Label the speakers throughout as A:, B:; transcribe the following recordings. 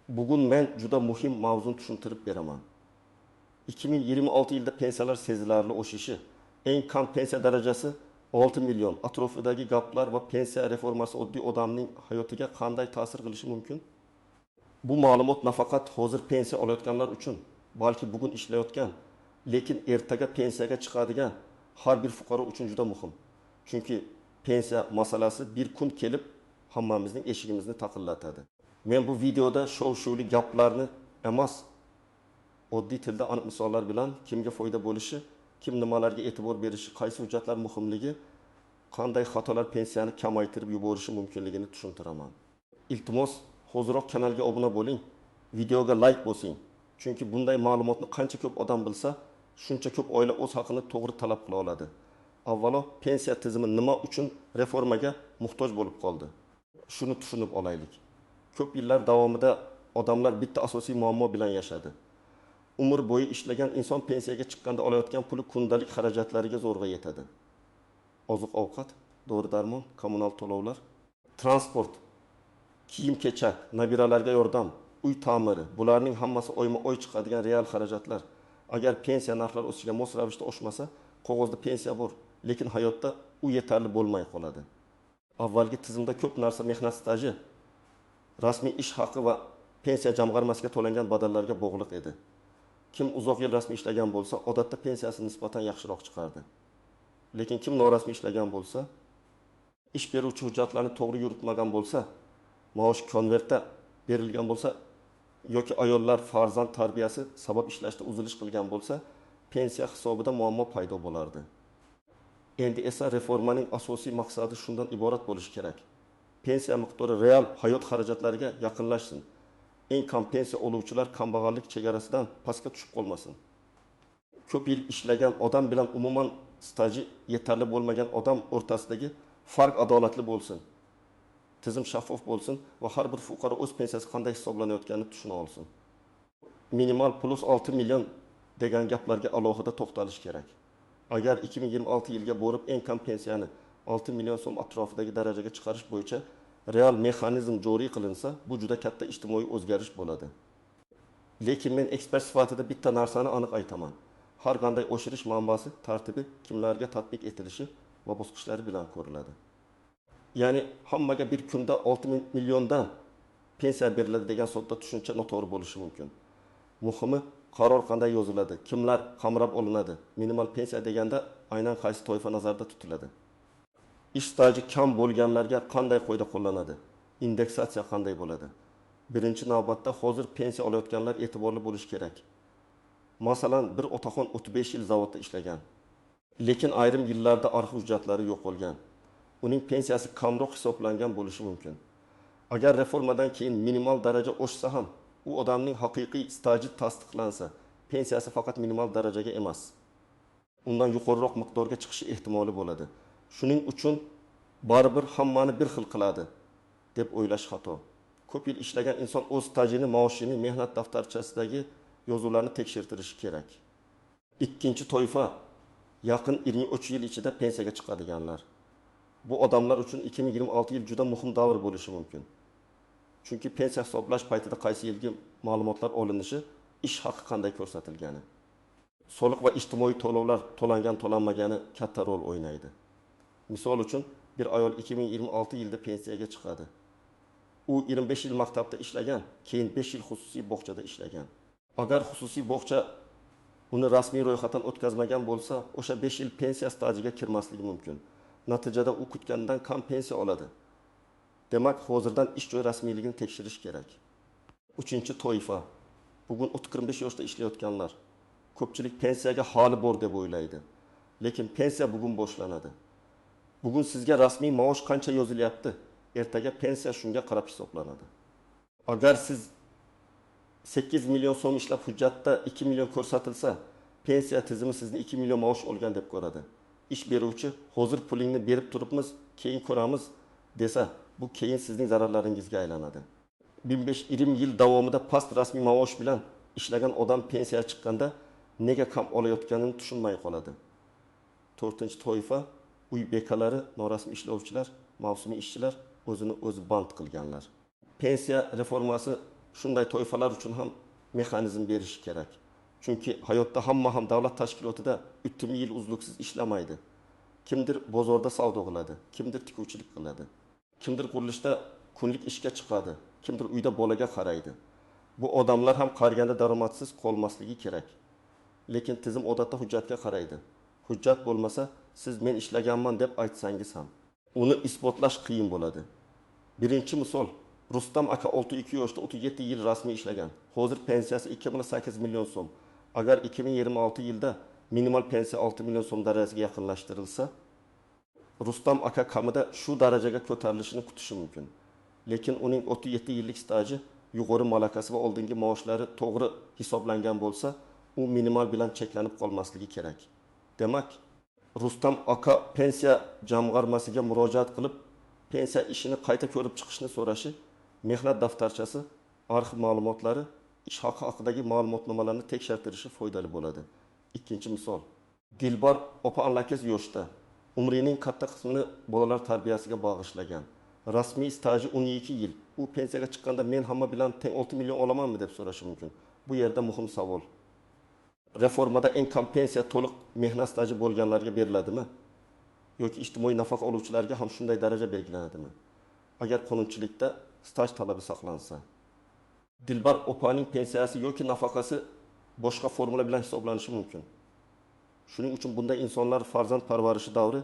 A: Bugun men juda muhim mavzuni tushuntirib beraman. 2026 yilda pensiyalar sezilarli o'sishi, eng kam pensiya darajasi 6 million. Atrofidagi gaplar va pensiya reformasi oddiy odamning hayotiga qanday ta'sir qilishi mumkin? Bu ma'lumot nafaqat hozir pensiya olayotganlar uchun, balki bugun ishlayotgan, lekin ertaga pensiyaga chiqadigan har bir fuqaro uchun juda muhim. Chunki pensiya masalasi bir kun kelib hammamizning eshigimizni taqillatadi. Men bu videoda shov-shuvli gaplarni emas, oddiy tilda aniq misollar bilan kimga foyda bo'lishi, kim nimalarga e'tibor berishi, qaysi hujjatlar muhimligi, qanday xatolar pensiyani kamaytirib yuborishi mumkinligini tushuntiraman. Iltimos, hozirroq kanalga obuna bo'ling, videoga like bosing. Chunki bunday ma'lumotni qancha ko'p odam bilsa, shuncha ko'p oila o'z haqini to'g'ri talab qila oladi. Avvalo, pensiya tizimi nima uchun reformaga muhtoj bo'lib qoldi? Shuni tushunib olaylik. Ko'p yillar davomida odamlar bitta asosiy muammo bilan yashadi. Umr bo'yi ishlagan inson pensiyaga chiqqanda olayotgan puli kundalik xarajatlariga zo'rg'a yetadi. Oziq-ovqat, dori-darmon, kommunal to'lovlar, transport, kiyim-kechak, nabiralarga yordam, uy ta'miri, bularning hammasi oyma-oy chiqadigan real xarajatlar. Agar pensiya narxlari o'sishiga mos ravishda oshmasa, qog'ozda pensiya bor, lekin hayotda u yetarli bo'lmay qoladi. Avvalgi tizimda ko'p narsa mehnat staji, rasmiy ish haqi va pensiya jamg'armasiga to'langan badallarga bog'liq edi. Kim uzoq yil rasmiy ishlagan bo'lsa, odatda pensiyasi nisbatan yaxshiroq chiqardi. Lekin kim norasmiy ishlagan bo'lsa, ish beruvchi hujjatlarni to'g'ri yuritmagan bo'lsa, maosh konvertda berilgan bo'lsa yoki ayollar farzand tarbiyasi sabab ishlashda uzilish qilgan bo'lsa, pensiya hisobida muammo paydo bo'lardi. Endi esa reformaning asosiy maqsadi shundan iborat bo'lishi kerak. Pensiya miqdori real hayot xarajatlariga yaqinlashsin. Eng kam pensiya oluvchilar kambag'allik chegarasidan pastga tushib qolmasin. Ko'p yil ishlagan odam bilan umuman staji yetarli bo'lmagan odam o'rtasidagi farq adolatli bo'lsin. Tizim shaffof bo'lsin va har bir fuqaro o'z pensiyasi qanday hisoblanayotganini tushuna olsin. Minimal plus 6 million degan gaplarga alohida to'xtalish kerak. Agar 2026 yilga borib eng kam pensiyani 6 million so'm atrofidagi darajaga chiqarish bo'yicha real mexanizm joriy qilinsa, bu juda katta ijtimoiy o'zgarish bo'ladi. Lekin men ekspert sifatida bitta narsani aniq aytaman. Har qanday oshirish manbasi, tartibi kimlarga tatbiq etilishi va bosqichlari bilan ko'riladi. Ya'ni hammaga bir kunda 6 milliondan pensiya beriladi degan sodda tushuncha noto'g'ri bo'lishi mumkin. Muhimi, qaror qanday yoziladi, kimlar qamrab olinadi, minimal pensiya deganda aynan qaysi toifa nazarda tutiladi. Ish staji kam bo'lganlarga qanday qoida qo'llanadi, indeksatsiya qanday bo'ladi. Birinchi navbatda hozir pensiya olayotganlar e'tiborli bo'lishi kerak. Masalan, bir otaxon 35 yil zavodda ishlagan, lekin ayrim yillarda arxiv hujjatlari yo'qolgan. Uning pensiyasi kamroq hisoblangan bo'lishi mumkin. Agar reformadan keyin minimal daraja oshsa ham, u odamning haqiqiy staji tasdiqlansa, pensiyasi faqat minimal darajaga emas, undan yuqoriroq miqdorga chiqishi ehtimoli bo'ladi. Shuning uchun baribir hammani bir xil qiladi deb o'ylash xato. Ko'p yil ishlagan inson o'z stajini, maoshini, mehnat daftarchasidagi yozuvlarni tekshirtirishi kerak. Ikkinchi toifa yaqin 23 yil ichida pensiyaga chiqadiganlar. Bu odamlar uchun 2026 yil juda muhim davr bo'lishi mumkin. Chunki pensiya hisoblash paytida qaysi yilgi ma'lumotlar olinishi, ish haqi qanday ko'rsatilgani, soliq va ijtimoiy to'lovlar to'langan to'lanmagani katta rol o'ynaydi. Misol uchun, bir ayol 2026 yilda pensiyaga chiqadi. U 25 yil maktabda ishlagan, keyin 5 yil xususiy bog'chada ishlagan. Agar xususiy bog'cha uni rasmiy ro'yxatdan o'tkazmagan bo'lsa, o'sha 5 yil pensiya stajiga kirmasligi mumkin. Natijada u kutgandan kam pensiya oladi. Demak, hozirdan ish joy rasmiyligini tekshirish kerak. Uchinchi toifa, bugun 30-45 yoshda ishlayotganlar. Ko'pchilik pensiyaga hali bor deb o'ylaydi. Lekin pensiya bugun boshlanadi. Bugun sizga rasmiy maosh qancha yozilyapti, ertaga pensiya shunga qarab hisoblanadi. Agar siz 8 million so'm ishlab hujjatda 2 million ko'rsatilsa, pensiya tizimi sizni 2 million maosh olgan deb ko'radi. Ish beruvchi hozir pulingni berib turibmiz, keyin ko'ramiz desa, bu keyin sizning zararlaringizga aylanadi. 15-20 yil davomida past rasmiy maosh bilan ishlagan odam pensiyaga chiqqanda nega kam olayotganini tushunmay qoladi. 4-toifa uy bekalari, norasmiy ishlovchilar, mavsumiy ishchilar, o'zini o'zi band qilganlar. Pensiya reformasi shunday toifalar uchun ham mexanizm berish kerak. Chunki hayotda hamma ham davlat tashkilotida 3 yil uzluksiz ishlamaydi. Kimdir bozorda savdo qiladi, kimdir tikuvchilik qiladi, kimdir qurilishda kunlik ishga chiqadi, kimdir uyda bolaga qaraydi. Bu odamlar ham qariganda daromadsiz qolmasligi kerak. Lekin tizim odatda hujjatga qaraydi. Hujjat bo'lmasa, siz men ishlaganman deb aytsangiz ham uni isbotlash qiyin bo'ladi. Birinchi misol, Rustam aka 62 yoshda 37 yil rasmiy ishlagan. Hozir pensiyasi 2,8 million so'm. Agar 2026 yilda minimal pensiya 6 million so'm darajasiga yaqinlashtirilsa, Rustam aka kamida shu darajaga ko'tarilishini kutishi mumkin. Lekin uning 37 yillik staji, yuqori malakasi va oldingi maoshlari to'g'ri hisoblangan bo'lsa, u minimal bilan cheklanib qolmasligi kerak. Demak, Rustam aka pensiya jamg'armasiga murojaat qilib, pensiya ishini qayta ko'rib chiqishni so'rashi, mehnat daftarchasi, arxiv ma'lumotlari, ish haqi haqidagi ma'lumotnomalarni tekshirtirishi foydali bo'ladi. Ikkinchi misol, Dilbar opa anlakiz yoshda, umrining katta qismini bolalar tarbiyasiga bag'ishlagan. Rasmiy staji 12 yil. U pensiyaga chiqqanda men hamma bilan teng 6 million olamanmi deb so'rashi mumkin. Bu yerda muhim savol. Reformada eng kam pensiya to'liq mehnat staji bo'lganlarga beriladimi? Yoki ijtimoiy nafaqa oluvchilarga ham shunday daraja belgilanadimi? Agar qonunchilikda staj talabi saqlansa, Dilbar opaning pensiyasi yoki nafaqasi boshqa formula bilan hisoblanishi mumkin. Shuning uchun bunday insonlar farzand parvarishi davri,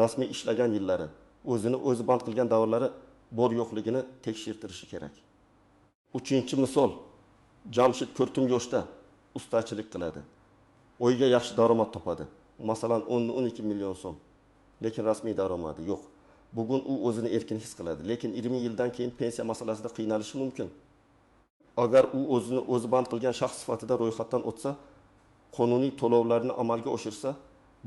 A: rasmiy ishlagan yillari, o'zini o'zi band qilgan davrlari bor yo'qligini tekshirtirishi kerak. Uchinchi misol, Jamshid 40 yoshda ustachilik qiladi. Oyga yaxshi daromad topadi. Masalan, 10-12 million so'm. Lekin rasmiy daromadi yo'q. Bugun u o'zini erkin his qiladi, lekin 20 yildan keyin pensiya masalasida qiynalishi mumkin. Agar u o'zini o'zi band qilgan shaxs sifatida ro'yxatdan o'tsa, qonuniy to'lovlarni amalga oshirsa,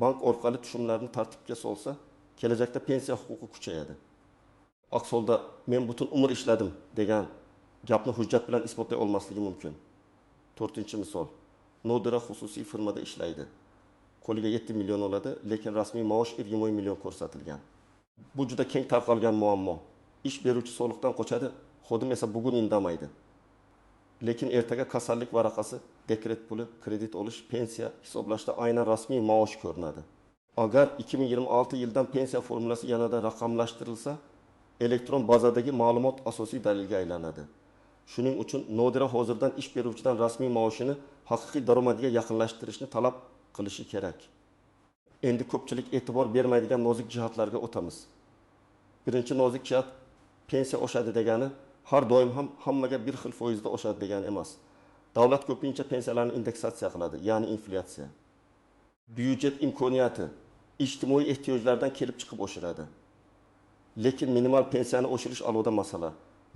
A: bank orqali tushumlarni tartibga solsa, kelajakda pensiya huquqi kuchayadi. Aks holda men butun umr ishladim degan gapni hujjat bilan isbotlay olmasligi mumkin. 4-misol, Nodira xususiy firmada ishlaydi. Qo'liga 7 million oladi, lekin rasmiy maosh 20 million ko'rsatilgan. Bu juda keng tarqalgan muammo. Ish beruvchi soliqdan qochadi, xodim esa bugun indamaydi. Lekin ertaga kasallik varaqasi, dekret puli, kredit olish, pensiya hisoblashda aynan rasmiy maosh ko'rinadi. Agar 2026 yildan pensiya formulasi yanada raqamlashtirilsa, elektron bazadagi ma'lumot asosiy dalilga aylanadi. Shuning uchun Nodira hozirdan ish beruvchidan rasmiy maoshini haqiqiy daromadiga yaqinlashtirishni talab qilishi kerak. Endi ko'pchilik e'tibor bermaydigan nozik jihatlarga o'tamiz. Birinchi nozik jihat, pensiya oshadi degani har doim ham hammaga bir xil foizda oshadi degani emas. Davlat ko'pincha pensiyalarni indeksatsiya qiladi, ya'ni inflyatsiya. Byudjet imkoniyati ijtimoiy ehtiyojlardan kelib chiqib oshiradi. Lekin minimal pensiyani oshirish alohida masala.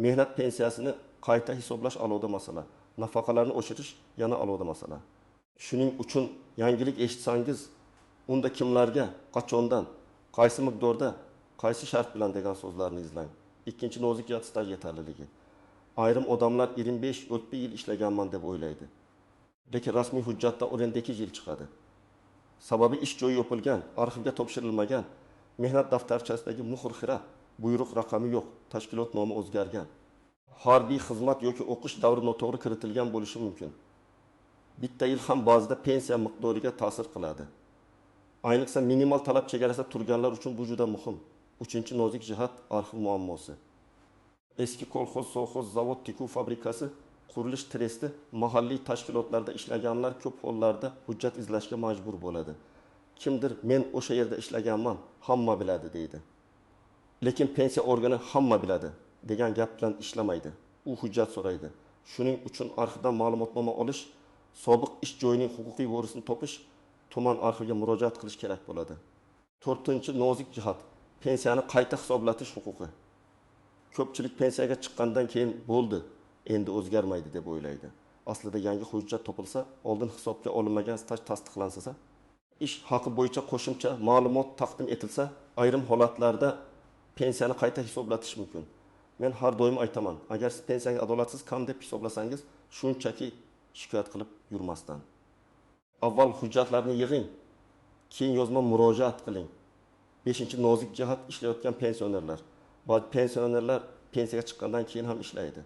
A: Mehnat pensiyasini qayta hisoblash alohida masala. Nafaqalarni oshirish yana alohida masala. Shuning uchun yangilik eshitsangiz, unda kimlarga, qachondan, qaysi miqdorda, qaysi shart bilan degan so'zlarni izlang. Ikkinchi nozik jihat staj yetarliligi. Ayrim odamlar 25-30 yil ishlaganman deb o'ylaydi. Lekin rasmiy hujjatda 12 yil chiqadi. Sababi ish joyi yopilgan, arxivga topshirilmagan, mehnat daftarchasidagi muhr xira, buyruq raqami yo'q, tashkilot nomi o'zgargan. Harbiy xizmat yoki o'qish davri noto'g'ri kiritilgan bo'lishi mumkin. Bitta yil ham ba'zida pensiya miqdoriga ta'sir qiladi. Ayniqsa minimal talab chegarasida turganlar uchun bu juda muhim. Uchinchi nozik jihat arxiv muammosi. Eski kolxoz, sovxoz, zavod, tikuv fabrikasi, qurilish tresti, mahalliy tashkilotlarda ishlaganlar ko'p hollarda hujjat izlashga majbur bo'ladi. Kimdir men o'sha yerda ishlaganman, hamma biladi deydi. Lekin pensiya organi hamma biladi degan gap bilan ishlamaydi. U hujjat so'raydi. Shuning uchun arxivdan ma'lumotnoma olish, sobiq ish joyining huquqiy vorisini topish, tuman arxiviga murojaat qilish kerak bo'ladi. 4-chi nozik jihat, pensiyani qayta hisoblatish huquqi. Ko'pchilik pensiyaga chiqqandan keyin bo'ldi, endi o'zgarmaydi deb o'ylaydi. Aslida yangi hujjat topilsa, oldin hisobga olinmagan staj tasdiqlansa, ish haqi bo'yicha qo'shimcha ma'lumot taqdim etilsa, ayrim holatlarda pensiyani qayta hisoblatish mumkin. Men har doim aytaman, agar siz pensiyangiz adolatsiz kam deb hisoblasangiz, shunchaki shikoyat qilib yurmasdan. Avval hujjatlarni yig'ing, keyin yozma murojaat qiling. 5-chi nozik jihat ishlayotgan pensionerlar. Ba'zi pensionerlar pensiyaga chiqqandan keyin ham ishlaydi.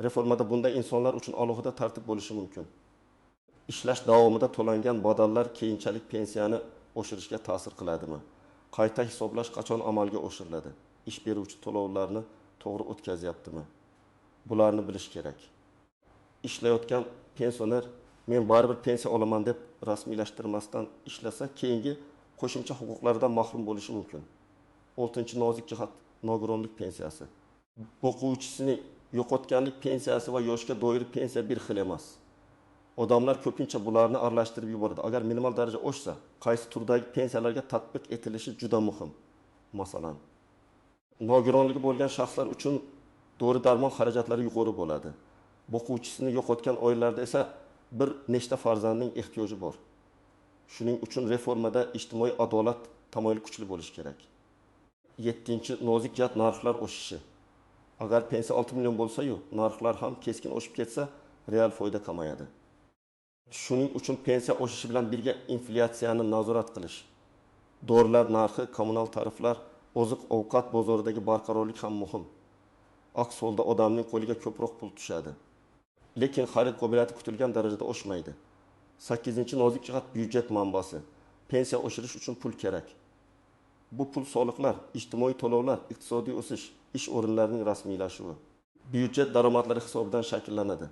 A: Reformada bunday insonlar uchun alohida tartib bo'lishi mumkin. Ishlash davomida to'langan badallar keyinchalik pensiyani oshirishga ta'sir qiladimi? Qayta hisoblash qachon amalga oshiriladi? Ish beruvchi to'lovlarni to'g'ri o'tkazyaptimi? Bularni bilish kerak. Ishlayotgan pensioner men baribir pensiya olaman deb rasmiylashtirmasdan ishlasa, keyingi qo'shimcha huquqlardan mahrum bo'lishi mumkin. 6-nozik jihat nogironlik pensiyasi. O'quvchisining yo'qotganlik pensiyasi va yoshga doir pensiya bir xil emas. Odamlar ko'pincha bularni aralashtirib yuboradi. Agar minimal daraja oshsa, qaysi turdagi pensiyalarga tatbiq etilishi juda muhim. Masalan, nogironligi bo'lgan shaxslar uchun dori-darmon xarajatlari yuqori bo'ladi. O'quvchisini yo'qotgan oilalarda esa bir nechta farzandning ehtiyoji bor. Shuning uchun reformada ijtimoiy adolat tamoyili kuchli bo'lishi kerak. 7-nozik jihat narxlar o'sishi. Agar pensiya 6 million bo'lsa-yu, narxlar ham keskin oshib ketsa, real foyda kamayadi. Shuning uchun pensiya oshishi bilan birga inflyatsiyani nazorat qilish, dorilar narxi, kommunal tariflar, oziq-ovqat bozoridagi barqarorlik ham muhim. Aks holda odamning qo'liga ko'proq pul tushadi. Lekin xarid qobiliyati kutilgan darajada oshmaydi. 8-nozik jihat byudjet manbasi. Pensiya oshirish uchun pul kerak. Bu pul soliqlar, ijtimoiy to'lovlar, iqtisodiy o'sish, ish o'rinlarining rasmiylashuvi. Byudjet daromadlari hisobidan shakllanadi.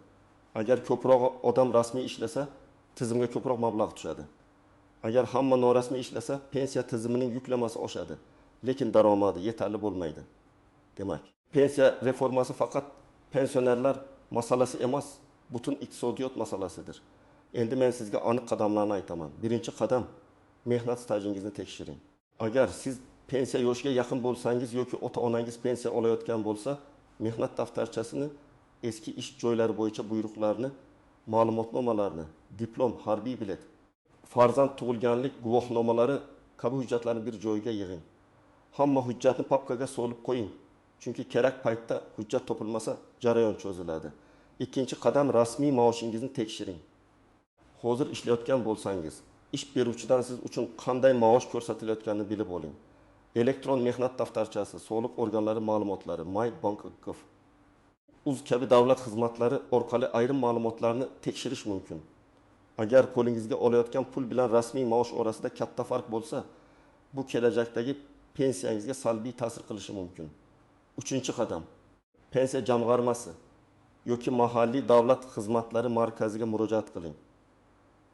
A: Agar ko'proq odam rasmiy ishlasa, tizimga ko'proq mablag' tushadi. Agar hamma norasmiy ishlasa, pensiya tizimining yuklamasi oshadi, lekin daromadi yetarli bo'lmaydi. Demak, pensiya reformasi faqat pensionerlar masalasi emas, butun iqtisodiyot masalasidir. Endi men sizga aniq qadamlarni aytaman. Birinchi qadam, mehnat stajingizni tekshiring. Agar siz pensiya yoshiga yaqin bo'lsangiz yoki ota-onangiz pensiya olayotgan bo'lsa, mehnat daftarchasini, eski ish joylari bo'yicha buyruqlarni, ma'lumotnomalarni, diplom, harbiy bilet, farzand tug'ilganlik guvohnomalari kabi hujjatlarni bir joyga yig'ing. Hamma hujjatni papkaga solib qo'ying. Chunki kerak paytda hujjat topilmasa, jarayon cho'ziladi. Ikkinchi qadam, rasmiy maoshingizni tekshiring. Hozir ishlayotgan bo'lsangiz, ish beruvchidan siz uchun qanday maosh ko'rsatilayotganini bilib oling. Elektron mehnat daftarchasi, soliq organlari ma'lumotlari, My.Bank.gov, uz kabi davlat xizmatlari orqali ayrim ma'lumotlarni tekshirish mumkin. Agar qo'lingizga olayotgan pul bilan rasmiy maosh orasida katta farq bo'lsa, bu kelajakdagi pensiyangizga salbiy ta'sir qilishi mumkin. Uchinchi qadam, pensiya jamg'armasi yoki mahalliy davlat xizmatlari markaziga murojaat qiling.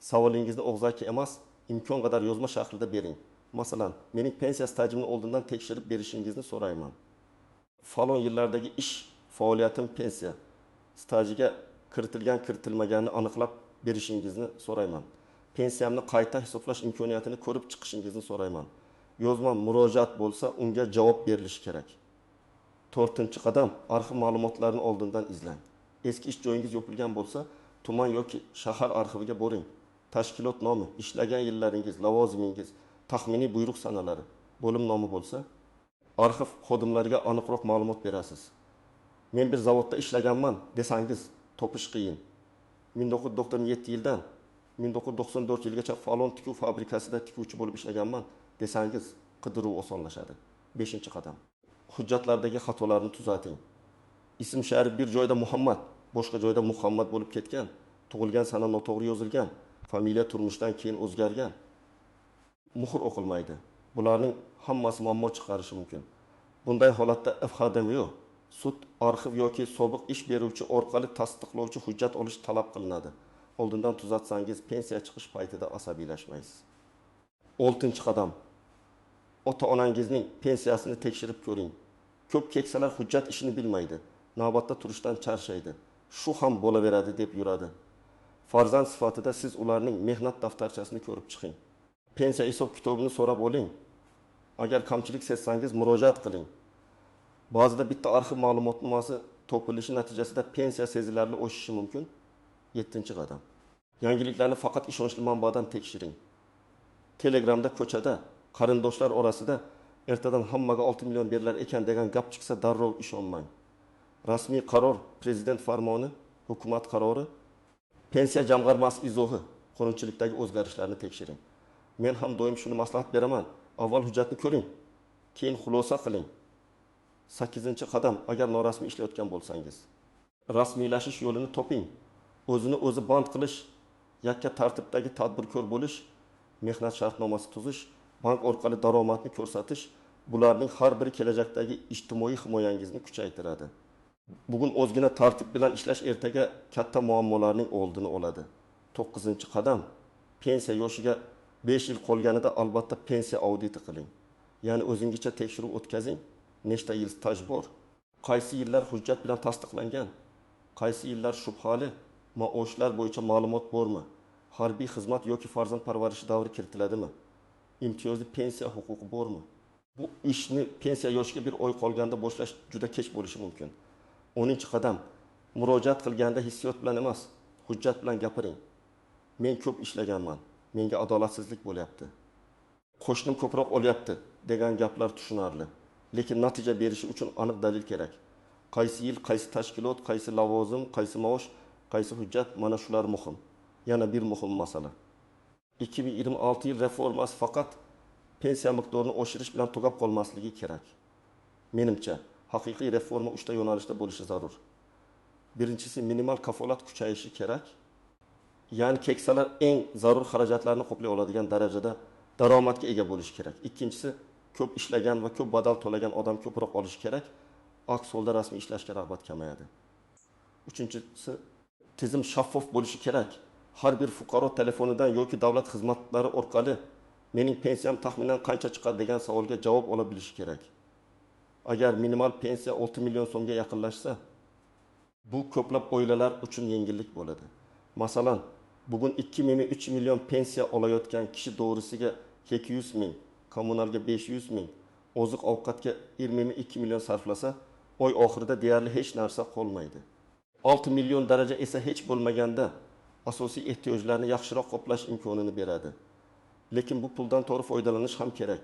A: Savolingizni og'zaki emas, imkon qadar yozma shaklida bering. Masalan, mening pensiya stajimni oldindan tekshirib berishingizni so'rayman. Falon yillardagi ish faoliyatim pensiya stajiga kiritilmaganini aniqlab berishingizni so'rayman. Pensiyamni qayta hisoblash imkoniyatini ko'rib chiqishingizni so'rayman. Yozma murojaat bo'lsa, unga javob berilishi kerak. 4-qadam, arxiv ma'lumotlarini oldindan izlang. Eski ish joyingiz yopilgan bo'lsa, tuman yoki shahar arxiviga boring. Tashkilot nomi, ishlagan yillaringiz, lavozimingiz, taxminiy buyruq sanalari, bo'lim nomi bo'lsa, arxiv xodimlariga aniqroq ma'lumot berasiz. Men bir zavodda ishlaganman desangiz, topish qiyin. 1997 yildan 1994 yilgacha falon tikuv fabrikasida tikuvchi bo'lib ishlaganman desangiz, qidiruv osonlashadi. 5-qadam. Hujjatlardagi xatolarni tuzating. Ism sharif bir joyda Muhammad, boshqa joyda Muhammad bo'lib ketgan, tug'ilgan sana noto'g'ri yozilgan, familiya turmushdan keyin o'zgargan. Muhr o'qilmaydi. Bularning hammasi muammo chiqarishi mumkin. Bunday holatda FHDMO, sud, arxiv yoki sobiq ish beruvchi orqali tasdiqlovchi hujjat olish talab qilinadi. Oldindan tuzatsangiz, pensiya chiqish paytida asabiylashmaysiz. 6-qadam. Ota-onangizning pensiyasini tekshirib ko'ring. Ko'p keksalar hujjat ishini bilmaydi. Navbatda turishdan charchaydi. Shu ham bo'laveradi deb yuradi. Farzand sifatida siz ularning mehnat daftarchasini ko'rib chiqing. Pensiya hisob kitobini so'rab oling. Agar kamchilik sezsangiz, murojaat qiling. Ba'zida bitta arxiv ma'lumotnomasi topilishi natijasida pensiya sezilarli oshishi mumkin. 7-qadam. Yangiliklarni faqat ishonchli manbadan tekshiring. Telegramda, ko'chada, qarindoshlar orasida ertadan hammaga 6 million berilar ekan degan gap chiqsa, darrov ishonmang. Rasmiy qaror, prezident farmoni, hukumat qarori, pensiya jamg'armasi izohi, qonunchilikdagi o'zgarishlarni tekshiring. Men ham doim shuni maslahat beraman. Avval hujjatni ko'ring, keyin xulosa qiling. 8-qadam, agar norasmiy ishlayotgan bo'lsangiz. rasmiylashish yo'lini toping. O'zini o'zi band qilish, yakka tartibdagi tadbirkor bo'lish, mehnat shartnomasi tuzish, bank orqali daromadni ko'rsatish, bularning har biri kelajakdagi ijtimoiy himoyangizni kuchaytiradi. Bugun o'zgina tartib bilan ishlash ertaga katta muammolarning oldini oladi. 9-qadam pensiya yoshiga 5 yil qolganida albatta pensiya auditi qiling. Ya'ni o'zingizcha tekshiruv o'tkazing. Nechta yil staj bor? Qaysi yillar hujjat bilan tasdiqlangan? Qaysi yillar shubhali? Maoshlar bo'yicha ma'lumot bormi? Harbiy xizmat yoki farzand parvarishi davri kiritiladimi? Imtiyozli pensiya huquqi bormi? Bu ishni pensiya yoshiga bir oy qolganda boshlash juda kech bo'lishi mumkin. 10-qadam murojaat qilganda hissiyot bilan emas, hujjat bilan gapiring. Men ko'p ishlaganman, menga adolatsizlik bo'lyapti. Qo'shnim ko'proq olyapti degan gaplar tushunarli, lekin natija berishi uchun aniq dalil kerak. Qaysi yil, qaysi tashkilot, qaysi lavozim, qaysi maosh, qaysi hujjat, mana shular muhim. Yana bir muhim masala. 2026 yil reformasi faqat pensiya miqdorini oshirish bilan tugab qolmasligi kerak. Menimcha, haqiqiy reforma 3 ta yo'nalishda bo'lishi zarur. Birinchisi, minimal kafolat kuchayishi kerak. Ya'ni keksalar eng zarur xarajatlarni qoplay oladigan darajada daromadga ega bo'lishi kerak. Ikkinchisi, ko'p ishlagan va ko'p badal to'lagan odam ko'proq olishi kerak. Aks holda rasmiy ishlashga rag'bat kamayadi. Uchinchisi, tizim shaffof bo'lishi kerak. Har bir fuqaro telefonidan yoki davlat xizmatlari orqali mening pensiyam taxminan qancha chiqadi degan savolga javob ola bilishi kerak. Agar minimal pensiya 6 million so'mga yaqinlashsa, bu ko'plab oilalar uchun yengillik bo'ladi. Masalan, bugun 2-3 million pensiya olayotgan kishi to'g'risiga 200 ming, kommunalga 500 ming, oziq ovqatga 22 million sarflasa, oy oxirida deyarli hech narsa qolmaydi. 6 million daraja esa hech bo'lmaganda asosiy ehtiyojlarni yaxshiroq qoplash imkonini beradi. Lekin bu puldan to'g'ri foydalanish ham kerak.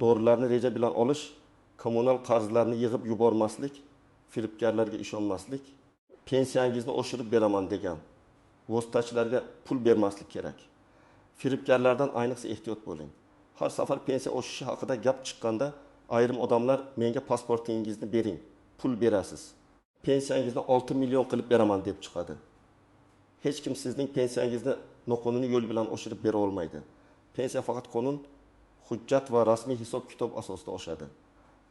A: Dorilarni reja bilan olish, kommunal qarzlarni yig'ib yubormaslik, firibgarlarga ishonmaslik, pensiyangizni oshirib beraman degan vositachilarga pul bermaslik kerak. Firibgarlardan ayniqsa ehtiyot bo'ling. Har safar pensiya oshishi haqida gap chiqqanda ayrim odamlar menga pasportingizni bering, pul berasiz. Pensiyangizni 6 million qilib beraman deb chiqadi. Hech kim sizning pensiyangizni noqonuniy yo'l bilan oshirib bera olmaydi. Pensiya faqat qonun, hujjat va rasmiy hisob-kitob asosida oshadi.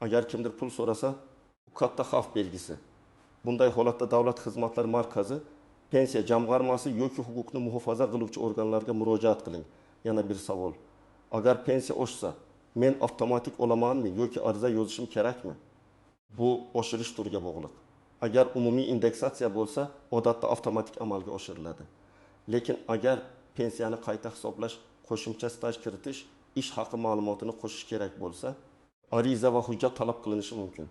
A: Agar kimdir pul so'rasa, bu katta xavf belgisi. Bunday holatda Davlat xizmatlari markazi, pensiya jamg'armasi yoki huquqni muhofaza qiluvchi organlarga murojaat qiling. Yana bir savol. Agar pensiya oshsa, men avtomatik olamanmi yoki ariza yozishim kerakmi? Bu oshirish turiga bog'liq. Agar umumiy indeksatsiya bo'lsa, odatda avtomatik amalga oshiriladi. Lekin agar pensiyani qayta hisoblash, qo'shimcha staj kiritish, ish haqi ma'lumotini qo'shish kerak bo'lsa, ariza va hujjat talab qilinishi mumkin.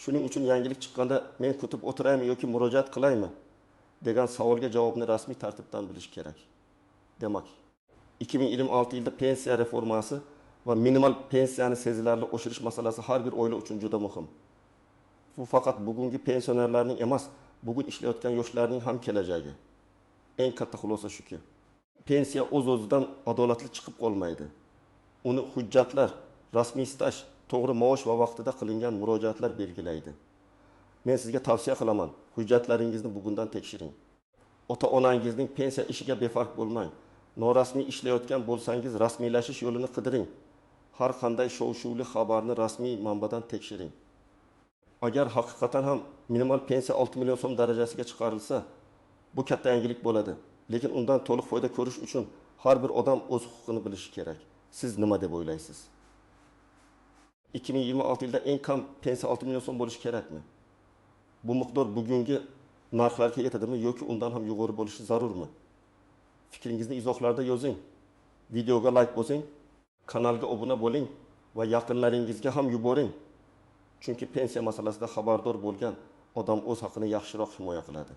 A: Shuning uchun yangilik chiqqanda men kutib o'tiraymi yoki murojaat qilaymi degan savolga javobni rasmiy tartibdan bilish kerak. Demak, 2026 yilda pensiya reformasi va minimal pensiyani sezilarli oshirish masalasi har bir oila uchun juda muhim. Bu faqat bugungi pensionerlarning emas, bugun ishlayotgan yoshlarning ham kelajagi. Eng katta xulosa shuki, pensiya o'z-o'zidan adolatli chiqib qolmaydi. Uni hujjatlar, rasmiy staj, to'g'ri maosh va vaqtida qilingan murojaatlar belgilaydi. Men sizga tavsiya qilaman, hujjatlaringizni bugundan tekshiring. Ota-onangizning pensiya ishiga befarq bo'lmang. Norasmiy ishlayotgan bo'lsangiz, rasmiylashish yo'lini qidiring. Har qanday shov-shuvli xabarni rasmiy manbadan tekshiring. Agar haqiqatan ham minimal pensiya 6 million so'm darajasiga chiqarilsa, bu katta yangilik bo'ladi. Lekin undan to'liq foyda ko'rish uchun har bir odam o'z huquqini bilishi kerak. Siz nima deb o'ylaysiz? 2026 yilda eng kam pensiya 6 million so'm bo'lishi kerakmi? Bu miqdor bugungi narxlarga yetadimi yoki undan ham yuqori bo'lishi zarurmi? Fikringizni izohlarda yozing. Videoga like bosing, kanalga obuna bo'ling va yaqinlaringizga ham yuboring. Chunki pensiya masalasida xabardor bo'lgan odam o'z haqini yaxshiroq himoya qiladi.